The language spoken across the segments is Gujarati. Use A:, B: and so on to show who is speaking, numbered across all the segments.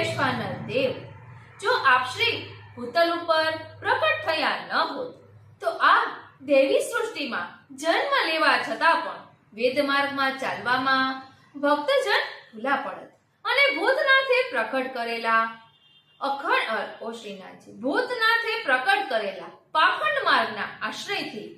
A: વૈશ્વાનર દેવ, જો આપ શ્રી ભૂતલ ઉપર પ્રકટ થયા ન હોત તો આ દેવી સૃષ્ટિમાં જન્મ લેવા છતાં પણ વેદ માર્ગમાં ચાલવામાં ભક્તજન ભૂલા પડત અને ભૂતનાથે પ્રકટ કરેલા ભૂતનાથે પ્રકટ કરેલા પાખંડ માર્ગના આશ્રયથી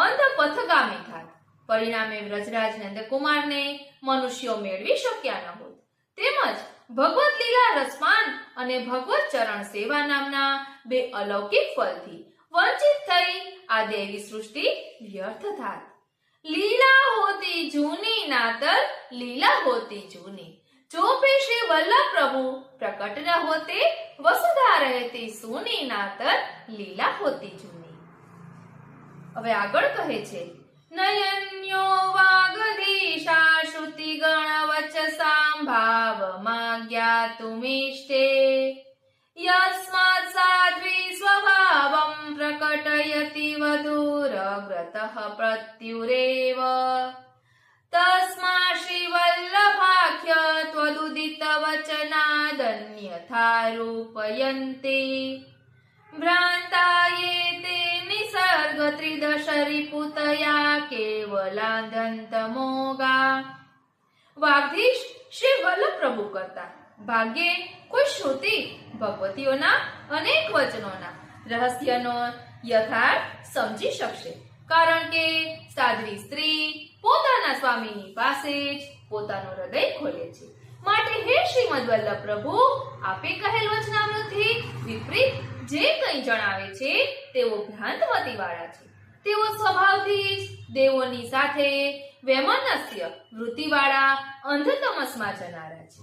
A: અંધ પથગામી થાત. પરિણામે વ્રજરાજ નંદકુમારને મનુષ્યો મેળવી શક્યા ન હોત. તેમજ ભગવત લીલા રસપાન અને ભગવત ચરણ સેવા નામના બે અલૌકિક ફળથી વંચિત થઈ આ દેવી સૃષ્ટિ વ્યર્થ થાત. લીલા હોતી જૂની નાતર લીલા હોતી જૂની, જો पे श्री वल्लभ प्रभु प्रकट न होते वसुधा रहती सूनी नातर લીલા હોતી જૂની. હવે આગળ કહે છે, નયન્યો વાગધીશા શ્રુતિ ગણ વચસામ ભાવ માગ્યાતુમિષ્ટે યસ્માત સાધ્વી સ્વભાવમ પ્રકટયતિ વધુરગ્રતઃ પ્રત્યુરેવ તસ્મા શ્રી વલ્લભાખ્ય ત્વદુદિત વચનાદન્યથા રૂપયન્તે ભ્રાંતાયે તે નિસર્ગ ત્રિદશ રિપુતયા કેવલાદંત મોગા. વાગધીશ શ્રી વલ્લભ પ્રભુ કરતા ભાગ્યે કોઈ શ્રુતિ ભગવતીઓના અનેક વચનોના રહસ્યનો યથાર્થ સમજી શકશે, કારણ કે સાધ્વી સ્ત્રી પોતાના સ્વામીની પાસે જ પોતાનું હૃદય ખોલે છે. માટે હે શ્રીમદ વલ્લભ પ્રભુ, આપે કહેલ વચનામૃતથી વિપરીત જે કંઈ જણાવે છે તેઓ ભ્રાંતમતી વાળા છે. તેઓ સ્વભાવથી જ દેવોની સાથે વૈમનસ્ય વૃત્તિવાળા અંધતમસમાં જનારા છે.